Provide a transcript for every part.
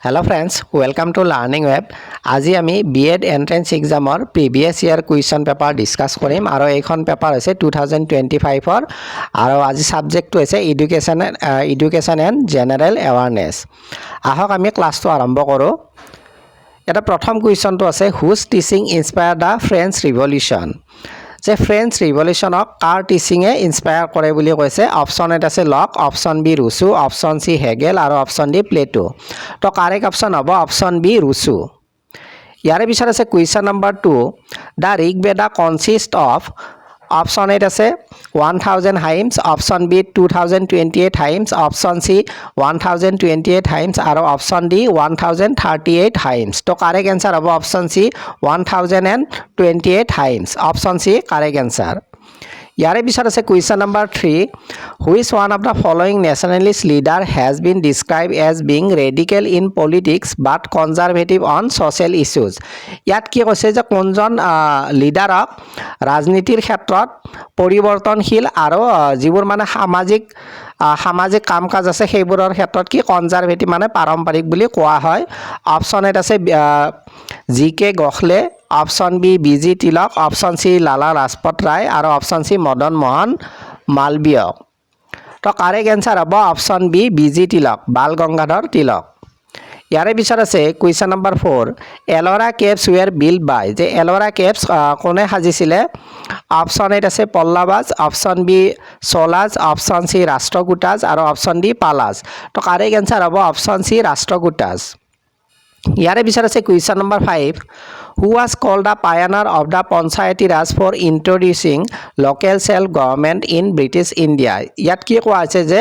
Hello friends, welcome to Learning Web. আজি আমি B.Ed entrance এক্সামৰ previous year question paper discuss কৰিম আৰু এইখন পেপাৰ হৈছে 2025 ৰ আৰু আজি সাবজেক্টটো হৈছে এডুকেশ্যন এণ্ড জেনাৰেল এৱাৰনেছ। আহক আমি ক্লাছটো আৰম্ভ কৰোঁ। এটা প্ৰথম কুৱেশ্যনটো আছে whose teaching inspire the French revolution. যে ফ্ৰেঞ্চ ৰিভলিউশ্যনক কাৰ টিচিঙে ইনস্পায়াৰ কৰে বুলি কৈছে। অপশ্যন এ আছে Locke, option B Rousseau, option C Hegel আৰু অপশ্যন ডি প্লেটো। তো কাৰেক্ট অপশ্যন হ'ব অপশ্যন বি ৰুছু। ইয়াৰে পিছত আছে question number 2 the Rigveda consist of. Option এত আছে 1000 hymns, option B 2028 hymns, option C 1028 hymns আৰু অপশ্যন ডি 1038 হাইমছ। তো কাৰেক্ট এনসাৰ হ'ব অপশ্যন চি 1028 হাইমছ। Option C correct answer. ইয়াৰে পিছত আছে question number 3 which one of the following nationalist leader has been describe as being radical in politics but conservative on social issues. ইয়াত কি কৈছে যে কোনজন লিডাৰক ৰাজনীতিৰ ক্ষেত্ৰত পৰিৱৰ্তনশীল আৰু যিবোৰ মানে সামাজিক কাম কাজ আছে সেইবোৰৰ ক্ষেত্ৰত কি কনজাৰভেটিভ মানে পাৰম্পৰিক বুলি কোৱা হয়। অপশ্যন এত আছে G K. Gokhale, option B B G. Tilak, option C Lala Lajpat Rai আৰু অপশ্যন চি মদন মোহন মালবীয়। তো কাৰেক্ট এনসাৰ হ'ব option B B G. Tilak, Bal Gangadhar Tilak. ইয়াৰে পিছত আছে question number 4 Ellora caves were built by. যে এল'ৰা কেভছ কোনে সাজিছিলে। অপশ্যন এত আছে Pallavas, option B Cholas, option C Rashtrakutas আৰু অপশ্যন ডি পালাজ। তো কাৰেক্ট এনসাৰ হ'ব অপশ্যন চি ৰাষ্ট্ৰকূটাজ। ইয়াৰে পিছত আছে question number 5 who was called the pioneer of the panchayati raj for introducing local self government in British India. ইয়াত কি কোৱা হৈছে যে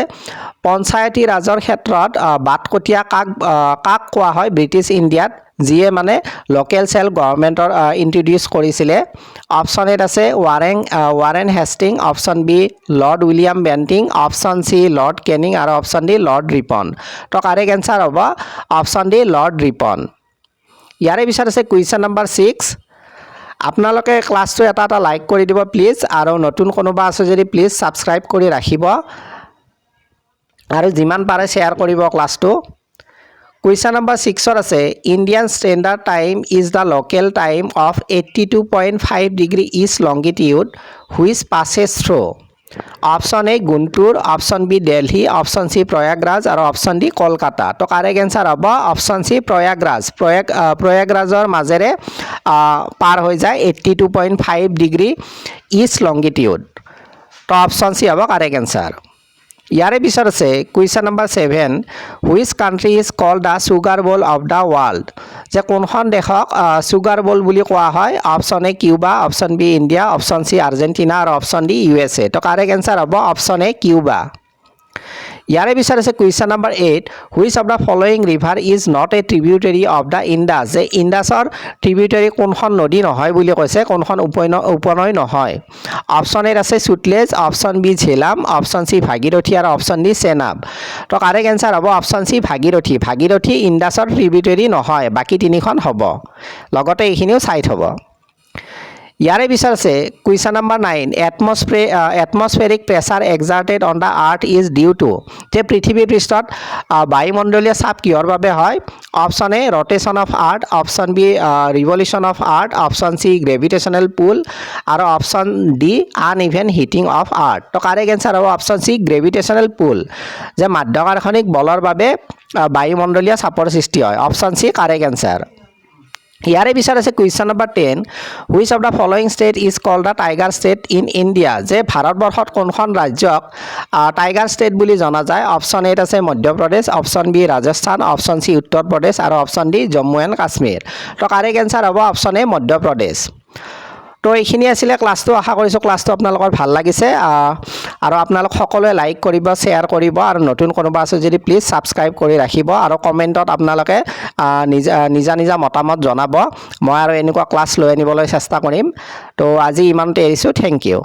পঞ্চায়তী ৰাজৰ ক্ষেত্ৰত বাটকটীয়া কাক কোৱা হয় ব্ৰিটিছ ইণ্ডিয়াত, যিয়ে মানে লোকেল চেল্ফ গভৰ্ণমেণ্টৰ ইন্ট্ৰডিউচ কৰিছিলে। অপশ্যন এত আছে Warren Hastings, option B Lord William Bentinck, option C Lord Canning আৰু অপশ্যন ডি লৰ্ড ৰিপন। তো কাৰেক্ট এনসাৰ হ'ব অপশ্যন ডি লৰ্ড ৰিপন। ইয়াৰে পিছত আছে কুৱেশ্যন নম্বৰ 6 আপোনালোকে ক্লাছটো এটা লাইক কৰি দিব প্লিজ আৰু নতুন কোনোবা আছে যদি প্লিজ ছাবস্ক্ৰাইব কৰি ৰাখিব আৰু যিমান পাৰে শ্বেয়াৰ কৰিব ক্লাছটো। কুৱেশ্যন নম্বৰ 6 আছে Indian standard time is the local time of 82.5 degree east longitude which passes through. Option A Guntur, option B Delhi, option C Prayagraj আৰু অপশ্যন ডি কলকাতা। তো কাৰেক্ট এনসাৰ হ'ব অপশ্যন চি প্ৰয়াগৰাজ। প্ৰয়াগৰাজৰ মাজেৰে পাৰ হৈ যায় 82.5 ডিগ্ৰী ইষ্ট লংগিটিউড। তো অপশ্যন চি হ'ব কাৰেক্ট এনসাৰ। ইয়াৰে পিছত আছে question number 7 which country is called the sugar bowl of the world. যে কোনখন দেশক চুগাৰ বল বুলি কোৱা হয়। Option A Cuba, option B India, option C Argentina আৰু অপশ্যন ডি USA। তো কাৰেক্ট এনসাৰ হ'ব অপশ্যন এ কিউবা। ইয়াৰে পিছত আছে question number 8 which of the following river is not a tributary of the Indus. যে ইণ্ডাছৰ ট্ৰিবিউটাৰী কোনখন নদী নহয় বুলি কৈছে, কোনখন উপনৈ নহয়। অপশ্যন এত আছে Sutlej, option B Jhelum, option C Bhagirathi আৰু অপশ্যন ডি চেনাব। তো কাৰেক্ট এনসাৰ হ'ব অপশ্যন চি ভাগীৰথী। ভাগীৰথী ইণ্ডাছৰ ট্ৰিবিউটাৰী নহয়, বাকী তিনিখন হ'ব। লগতে এইখিনিও চাই থ'ব। ইয়াৰে পিছত আছে question number 9 atmospheric pressure exerted on the earth is due to. যে পৃথিৱীৰ পৃষ্ঠত বায়ুমণ্ডলীয় চাপ কিহৰ বাবে হয়। Option A rotation of earth, option B revolution of earth, option C gravitational pull আৰু option D uneven heating of earth. তো কাৰেক্ট এনসাৰ হ'ব অপশ্যন চি গ্ৰেভিটেশ্যনেল পুল। যে মাধ্যাকৰ্ষণিক বলৰ বাবে বায়ুমণ্ডলীয় চাপৰ সৃষ্টি হয়। Option C correct answer. ইয়াৰে পিছত আছে question number 10 which of the following state is called the tiger state in India. যে ভাৰতবৰ্ষত কোনখন ৰাজ্যক টাইগাৰ ষ্টেট বুলি জনা যায়। অপশ্যন এত আছে Madhya Pradesh, option B Rajasthan, option C Uttar Pradesh আৰু option D Jammu and Kashmir. তো কাৰেক্ট এনসাৰ হ'ব অপশ্যন এ মধ্যপ্ৰদেশ। তো এইখিনি আছিলে ক্লাছটো। আশা কৰিছোঁ ক্লাছটো আপোনালোকৰ ভাল লাগিছে আৰু আপোনালোক সকলোৱে লাইক কৰিব, শ্বেয়াৰ কৰিব আৰু নতুন কোনোবা আছে যদি প্লিজ ছাবস্ক্ৰাইব কৰি ৰাখিব আৰু কমেণ্টত আপোনালোকে নিজা মতামত জনাব। মই আৰু এনেকুৱা ক্লাছ লৈ আনিবলৈ চেষ্টা কৰিম। তো আজি ইমানতে এৰিছোঁ। Thank U.